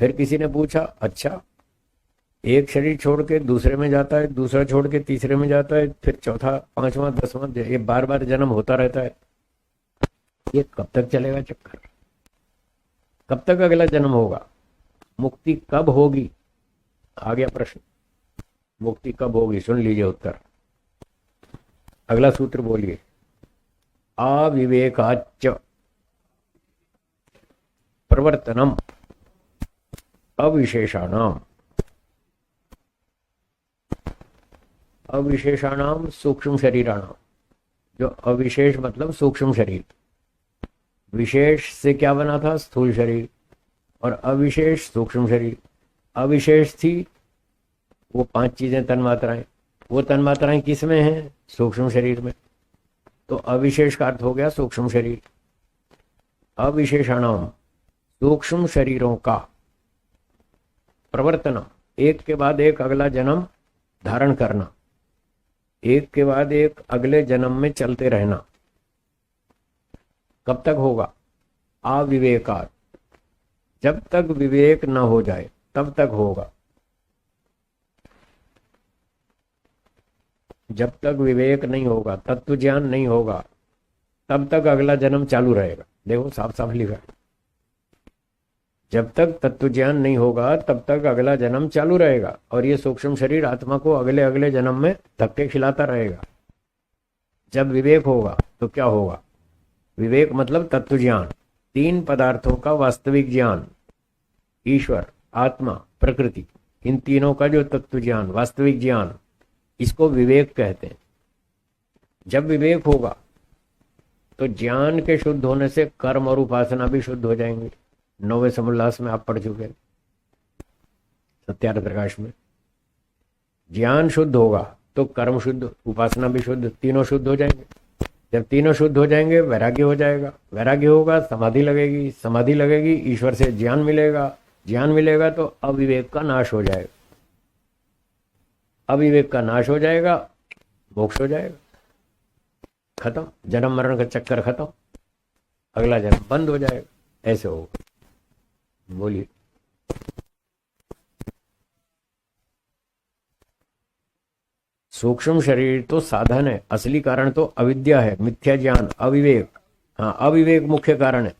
फिर किसी ने पूछा, अच्छा एक शरीर छोड़ के दूसरे में जाता है, दूसरा छोड़ के तीसरे में जाता है, फिर चौथा, पांचवा, दसवां, ये बार बार जन्म होता रहता है, ये कब तक चलेगा चक्कर? कब तक अगला जन्म होगा? मुक्ति कब होगी? आ गया प्रश्न, मुक्ति कब होगी? सुन लीजिए उत्तर। अगला सूत्र बोलिए। अविवेकाच्च प्रवर्तनम अविशेषाणाम। अविशेषाणाम सूक्ष्म शरीराणाम। जो अविशेष मतलब सूक्ष्म शरीर, विशेष से क्या बना था? स्थूल शरीर, और अविशेष सूक्ष्म शरीर। अविशेष थी वो 5 चीजें, तन्मात्राएं, वो तन्मात्राएं किस में हैं? सूक्ष्म शरीर में। तो अविशेष का अर्थ हो गया सूक्ष्म शरीर। अविशेषाणाम सूक्ष्म शरीरों का प्रवर्तन, एक के बाद एक अगला जन्म धारण करना, एक के बाद एक अगले जन्म में चलते रहना, कब तक होगा? अविवेकात्, जब तक विवेक न हो जाए तब तक होगा। जब तक विवेक नहीं होगा, तत्व ज्ञान नहीं होगा, तब तक अगला जन्म चालू रहेगा। देखो साफ साफ लिखा है, जब तक तत्व ज्ञान नहीं होगा तब तक अगला जन्म चालू रहेगा, और ये सूक्ष्म शरीर आत्मा को अगले अगले जन्म में धक्के खिलाता रहेगा। जब विवेक होगा तो क्या होगा? विवेक मतलब तत्व ज्ञान, 3 पदार्थों का वास्तविक ज्ञान, ईश्वर, आत्मा, प्रकृति, इन तीनों का जो तत्व ज्ञान, वास्तविक ज्ञान, इसको विवेक कहते हैं। जब विवेक होगा तो ज्ञान के शुद्ध होने से कर्म और उपासना भी शुद्ध हो जाएंगे। 9वें समोल्लास में आप पढ़ चुके हैं, सत्यार्थ प्रकाश में। ज्ञान शुद्ध होगा तो कर्म शुद्ध, उपासना भी शुद्ध, तीनों शुद्ध हो जाएंगे। जब तीनों शुद्ध हो जाएंगे वैराग्य हो जाएगा, वैराग्य होगा समाधि लगेगी, समाधि लगेगी ईश्वर से ज्ञान मिलेगा, ज्ञान मिलेगा तो अविवेक का नाश हो जाएगा, अविवेक का नाश हो जाएगा, मोक्ष हो जाएगा, खत्म, जन्म मरण का चक्कर खत्म, अगला जन्म बंद हो जाएगा। ऐसे होगा। बोलिए। सूक्ष्म शरीर तो साधन है, असली कारण तो अविद्या है, मिथ्या ज्ञान, अविवेक। हाँ, अविवेक मुख्य कारण है।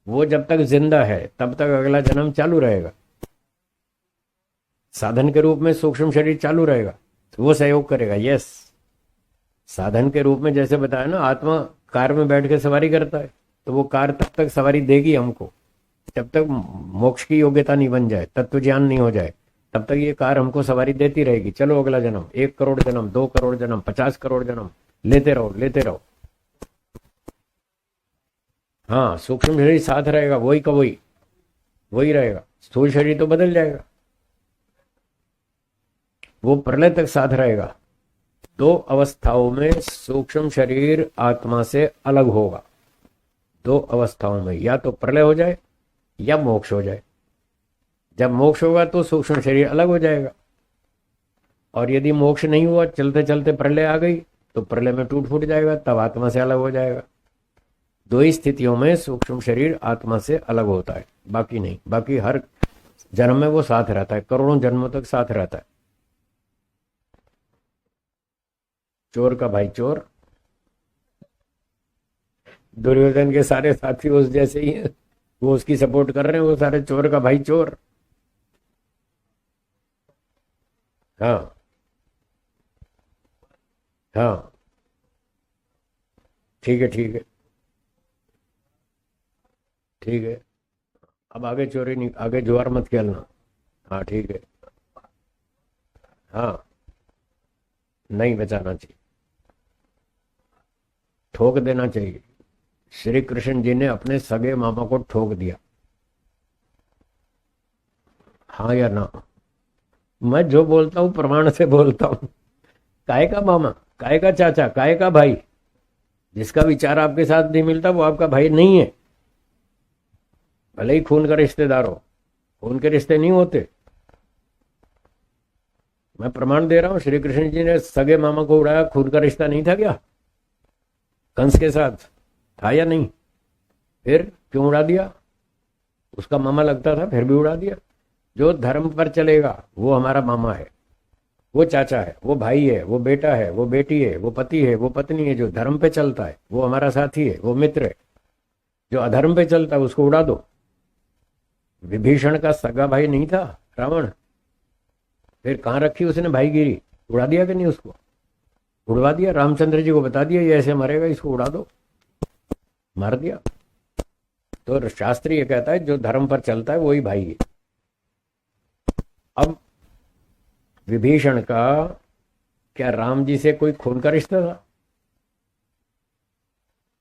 वो जब तक जिंदा है तब तक अगला जन्म चालू रहेगा, साधन के रूप में सूक्ष्म शरीर चालू रहेगा, तो वो सहयोग करेगा। यस, साधन के रूप में जैसे बताया ना, आत्मा कार में बैठ के सवारी करता है, तो वो कार तब तक सवारी देगी हमको जब तक मोक्ष की योग्यता नहीं बन जाए, तत्व ज्ञान नहीं हो जाए, तब तक ये कार हमको सवारी देती रहेगी। चलो अगला जन्म, 1 करोड़ जन्म, 2 करोड़ जन्म, 50 करोड़ जन्म, लेते रहो लेते रहो। हाँ, सूक्ष्म शरीर साथ रहेगा, वही का वही वही रहेगा, स्थूल शरीर तो बदल जाएगा, वो प्रलय तक साथ रहेगा। 2 अवस्थाओं में सूक्ष्म शरीर आत्मा से अलग होगा। 2 अवस्थाओं में, या तो प्रलय हो जाए या मोक्ष हो जाए। जब मोक्ष होगा तो सूक्ष्म शरीर अलग हो जाएगा, और यदि मोक्ष नहीं हुआ, चलते चलते प्रलय आ गई, तो प्रलय में टूट फूट जाएगा, तब आत्मा से अलग हो जाएगा। 2 ही स्थितियों में सूक्ष्म शरीर आत्मा से अलग होता है, बाकी नहीं। बाकी हर जन्म में वो साथ रहता है, करोड़ों जन्मों तक साथ रहता है। चोर का भाई चोर, दुर्योधन के सारे साथी उस जैसे ही हैं, वो उसकी सपोर्ट कर रहे हैं, वो सारे चोर का भाई चोर। हाँ हाँ, ठीक है ठीक है ठीक है। अब आगे चोरी नहीं, आगे जुआर मत खेलना। हाँ ठीक है। हाँ, नहीं बचाना चाहिए, ठोक देना चाहिए। श्री कृष्ण जी ने अपने सगे मामा को ठोक दिया, हाँ या ना? मैं जो बोलता हूं प्रमाण से बोलता हूं। काय का मामा, काय का चाचा, काय का भाई? जिसका विचार आपके साथ नहीं मिलता वो आपका भाई नहीं है, भले ही खून का रिश्तेदार हो। खून के रिश्ते नहीं होते, मैं प्रमाण दे रहा हूं। श्री कृष्ण जी ने सगे मामा को उड़ाया, खून का रिश्ता नहीं था क्या कंस के साथ? था या नहीं? फिर क्यों उड़ा दिया? उसका मामा लगता था, फिर भी उड़ा दिया। जो धर्म पर चलेगा वो हमारा मामा है, वो चाचा है, वो भाई है, वो बेटा है, वो बेटी है, वो पति है, वो पत्नी है। जो धर्म पे चलता है वो हमारा साथी है, वो मित्र है। जो अधर्म पे चलता है उसको उड़ा दो। विभीषण का सगा भाई नहीं था रावण, फिर कहां रखी उसने भाईगिरी? उड़ा दिया कि नहीं उसको? उड़वा दिया। रामचंद्र जी को बता दिया ये ऐसे मरेगा, इसको उड़ा दो, मार दिया। तो शास्त्र ये कहता है जो धर्म पर चलता है वही भाई है। अब विभीषण का क्या राम जी से कोई खून का रिश्ता था?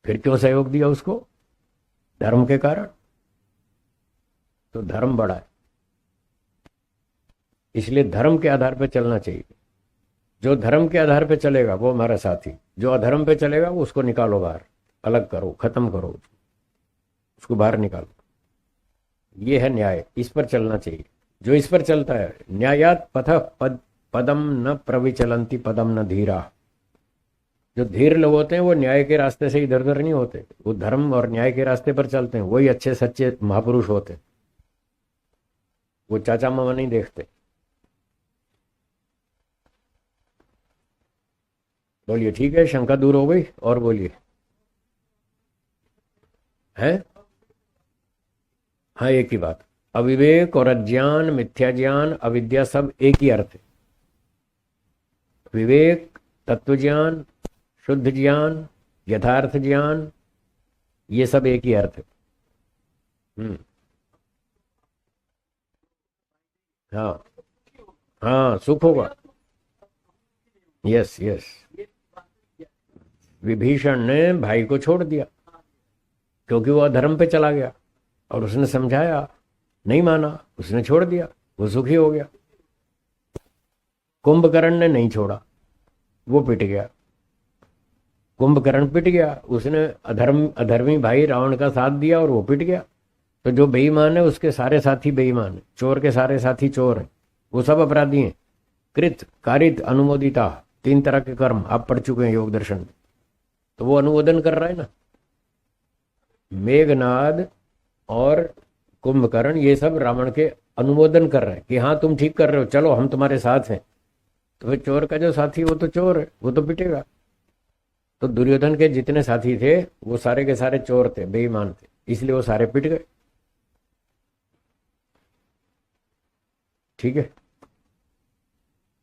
फिर क्यों सहयोग दिया उसको? धर्म के कारण। तो धर्म बड़ा है, इसलिए धर्म के आधार पर चलना चाहिए। जो धर्म के आधार पर चलेगा वो हमारा साथी, जो अधर्म पे चलेगा वो उसको निकालो बाहर, अलग करो, खत्म करो, उसको बाहर निकालो। ये है न्याय, इस पर चलना चाहिए। जो इस पर चलता है, न्यायात पथ पदम न प्रविचलंती पदम न धीरा। जो धीर लोग होते हैं वो न्याय के रास्ते से इधर उधर नहीं होते, वो धर्म और न्याय के रास्ते पर चलते हैं, वही अच्छे सच्चे महापुरुष होते हैं। वो चाचा मामा नहीं देखते। बोलिए ठीक है, शंका दूर हो गई। और बोलिए। है? हाँ, एक ही बात। अविवेक और अज्ञान, मिथ्या ज्ञान, अविद्या सब एक ही अर्थ है। विवेक, तत्व ज्ञान, शुद्ध ज्ञान, यथार्थ ज्ञान, ये सब एक ही अर्थ है। हाँ हाँ, सुख होगा। Yes yes. विभीषण ने भाई को छोड़ दिया क्योंकि वो अधर्म पे चला गया, और उसने समझाया, नहीं माना, उसने छोड़ दिया, वो सुखी हो गया। कुंभकर्ण ने नहीं छोड़ा, वो पिट गया। कुंभकर्ण पिट गया, उसने अधर्मी भाई रावण का साथ दिया और वो पिट गया। तो जो बेईमान है उसके सारे साथी बेईमान है, चोर के सारे साथी चोर हैं, वो सब अपराधी हैं। कृत, कारित, अनुमोदिता, 3 तरह के कर्म आप पढ़ चुके हैं योग दर्शन में। तो वो अनुमोदन कर रहा है ना। मेघनाद और कुंभकर्ण ये सब रावण के अनुमोदन कर रहे हैं कि हाँ तुम ठीक कर रहे हो, चलो हम तुम्हारे साथ हैं। तो फिर चोर का जो साथी वो तो चोर है, वो तो पिटेगा। तो दुर्योधन के जितने साथी थे वो सारे के सारे चोर थे, बेईमान थे, इसलिए वो सारे पिट गए। ठीक है,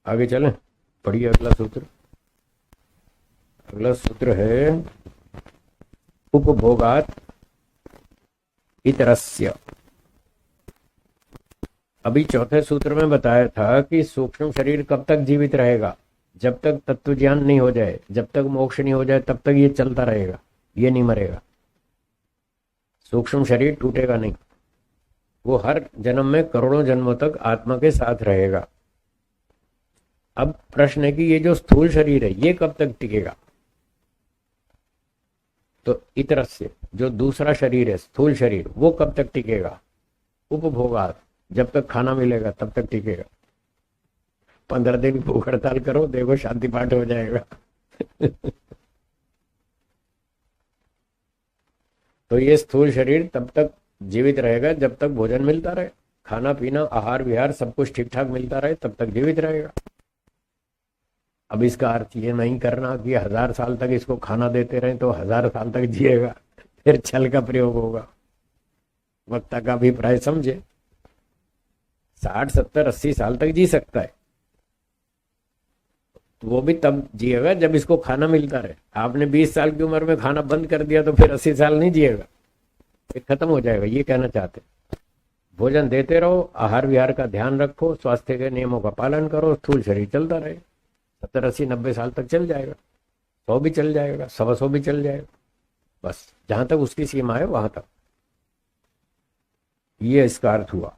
आगे चलें। पढ़िए अगला सूत्र। अगला सूत्र है उपभोगात इतरस्य। अभी चौथे सूत्र में बताया था कि सूक्ष्म शरीर कब तक जीवित रहेगा? जब तक तत्व ज्ञान नहीं हो जाए, जब तक मोक्ष नहीं हो जाए, तब तक ये चलता रहेगा, ये नहीं मरेगा। सूक्ष्म शरीर टूटेगा नहीं, वो हर जन्म में करोड़ों जन्मों तक आत्मा के साथ रहेगा। अब प्रश्न है कि ये जो स्थूल शरीर है ये कब तक टिकेगा? तो इतर से जो दूसरा शरीर है, स्थूल शरीर, वो कब तक टिकेगा? उपभोगात, जब तक खाना मिलेगा तब तक टिकेगा। 15 दिन भूख हड़ताल करो, देखो शांति पाठ हो जाएगा। तो ये स्थूल शरीर तब तक जीवित रहेगा जब तक भोजन मिलता रहे, खाना पीना आहार विहार सब कुछ ठीक ठाक मिलता रहे, तब तक जीवित रहेगा। अब इसका अर्थ ये नहीं करना कि 1000 साल तक इसको खाना देते रहे तो 1000 साल तक जिएगा, फिर छल का प्रयोग होगा। वक्ता का अभिप्राय समझे। 60 70 80 साल तक जी सकता है, तो वो भी तब जिएगा जब इसको खाना मिलता रहे। आपने 20 साल की उम्र में खाना बंद कर दिया तो फिर 80 साल नहीं जिएगा, फिर खत्म हो जाएगा। ये कहना चाहते। भोजन देते रहो, आहार विहार का ध्यान रखो, स्वास्थ्य के नियमों का पालन करो, स्थूल शरीर चलता रहे। 70 80 90 साल तक चल जाएगा, 100 भी चल जाएगा, 125 भी चल जाएगा, बस जहां तक उसकी सीमा है वहां तक। ये इसका अर्थ हुआ।